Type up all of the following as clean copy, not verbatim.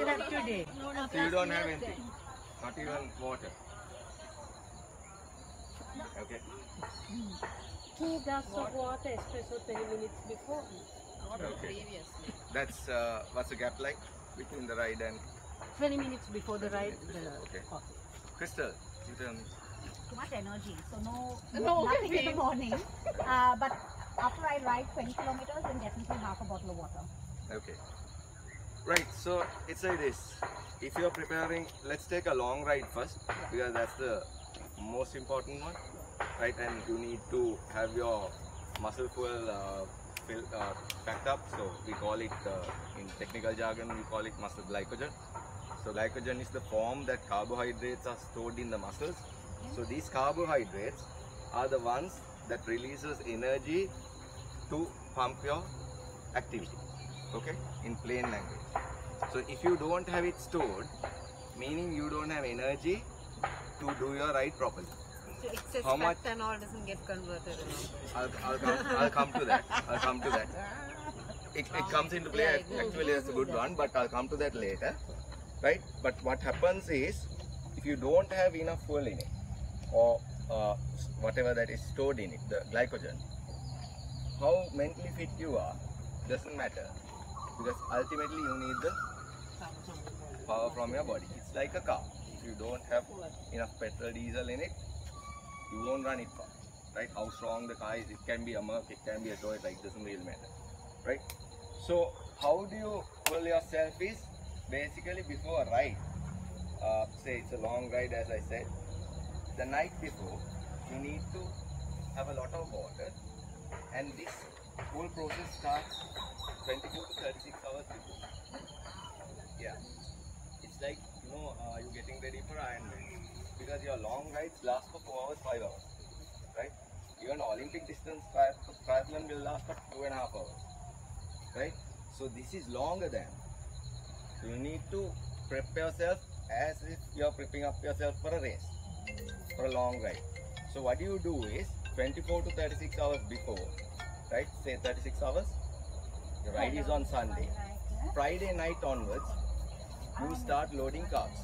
you have today? So you don't have anything, not even water. Okay. 2 glasses of water, espresso 20 minutes before. Okay. That's what's the gap like between the ride and 20 minutes before the ride, the Okay. coffee. Crystal? You tell me. Too much energy, so nothing in the morning. But after I ride 20 kilometers, then definitely half a bottle of water. Okay. Right. So it's like this. If you're preparing, let's take a long ride first because that's the most important one, right? And you need to have your muscle fuel packed up. So we call it in technical jargon we call it muscle glycogen. So glycogen is the form that carbohydrates are stored in the muscles. So these carbohydrates are the ones that releases energy to pump your activity. Okay, in plain language. So if you don't have it stored, meaning you don't have energy to do your ride properly. So excess How much? fat and all doesn't get converted. I'll come to that. I'll come to that. It comes into play. Actually, that's a good one, but I'll come to that later, right? But what happens is, if you don't have enough fuel in it, or whatever that is stored in it, the glycogen, how mentally fit you are doesn't matter, because ultimately you need the power from your body. It's like a car. If you don't have enough petrol, diesel in it, you won't run it far, right? How strong the car is, it can be a Merc, it can be a Toyota, it doesn't really matter, right? So how do you fuel yourself is basically before a ride, say it's a long ride as I said, the night before you need to have a lot of water, and this whole process starts 24 to 36 hours before. Yeah, it's like, you know, you're getting ready for Ironman, because your long rides last for 4 hours, 5 hours, right? Even Olympic distance triathlon will last for 2.5 hours, right? So this is longer than. You need to prep yourself as if you're prepping up yourself for a race, for a long ride. So what you do is 24 to 36 hours before, right? Say 36 hours. The ride is on Sunday. Friday night onwards, you start loading carbs.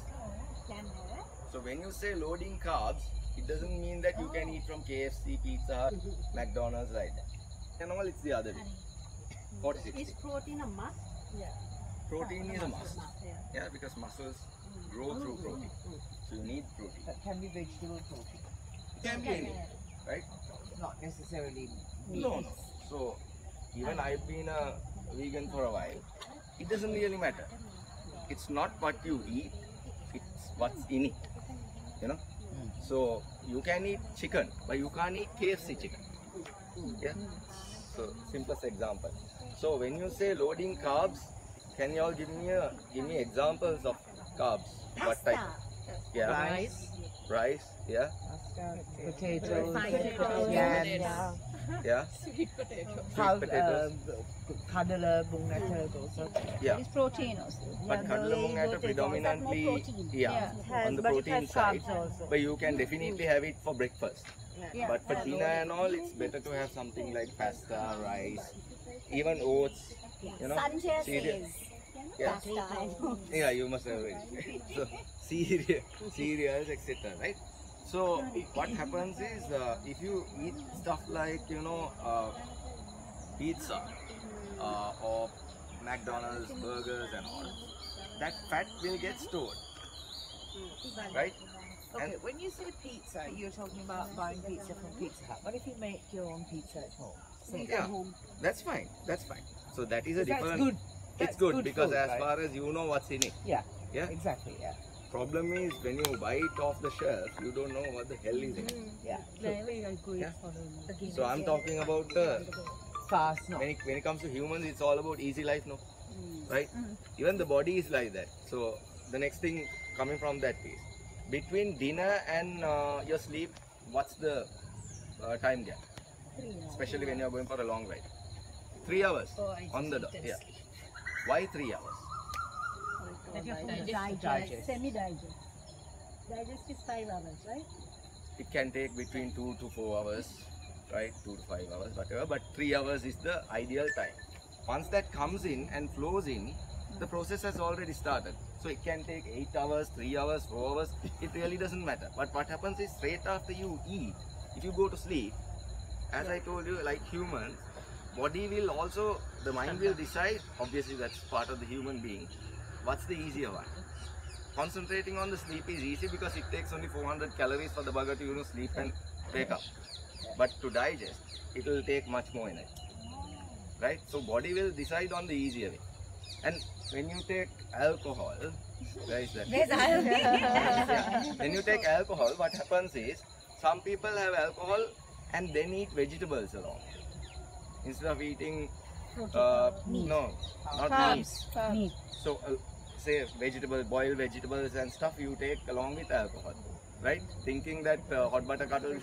So when you say loading carbs, it doesn't mean that you can eat from KFC, Pizza Hut, McDonald's, right? And all, it's the other way. 40, 60. Is protein a must? Yeah. Protein is a must. Yeah, because muscles grow through protein. So you need protein. That can be vegetable protein. It can be anything, right? Not necessarily meat. No. So even I've been a vegan for a while. It doesn't really matter. It's not what you eat, it's what's in it. You know? So you can eat chicken, but you can't eat KFC chicken. Yeah? So simplest example. So when you say loading carbs, can you all give me examples of carbs? What type? Yeah. Rice. Yeah. Potatoes, Potatoes. yams, Yeah. Sweet potatoes. kadala, bung netta, those are Yeah. It's protein also. But kadala mung atta predominantly on the protein side. But you can definitely have it for breakfast. Yeah. But for dinner and all, it's better to have something like pasta, rice, even oats. You know, Sanjay cereal. says. Yeah. Pasta. Yeah, you must have it. So cereals, etc. Right? So what happens is, if you eat stuff like, you know, pizza or McDonald's, burgers and all, that fat will get stored, right? Okay, when you say pizza, you're talking about buying pizza from Pizza Hut. What if you make your own pizza at home? Yeah, that's fine. That's fine. So that is a That's different. good. It's That's good because food, as right? far as you know what's in it. Yeah. Yeah. Exactly. Yeah. Problem is when you buy it off the shelf, you don't know what the hell is in it. Yeah. Very good Yeah. for the So I'm talking about Fast. No. when it comes to humans, it's all about easy life, no? Right? Even the body is like that. So the next thing coming from that is, between dinner and your sleep, what's the time gap? Especially when you're going for a long ride. 3 hours on the dot. Yeah. Why 3 hours? Digest. Semi-digest. Digest is 5 hours, right? It can take between 2 to 4 hours, right? 2 to 5 hours, whatever. But 3 hours is the ideal time. Once that comes in and flows in, The process has already started. So it can take 8 hours, 3 hours, 4 hours. It really doesn't matter. But what happens is straight after you eat, if you go to sleep, as I told you, like humans, body will also, the mind will decide, obviously that's part of the human being, what's the easier one. Concentrating on the sleep is easy because it takes only 400 calories for the bugger to sleep and wake up. But to digest, it will take much more energy. Right? So body will decide on the easier way. And when you take alcohol, where is that? Yeah. When you take alcohol, what happens is, some people have alcohol and then eat vegetables along. Instead of eating, no, not meat. So, say boiled vegetables and stuff you take along with alcohol, right? Thinking that hot butter kettle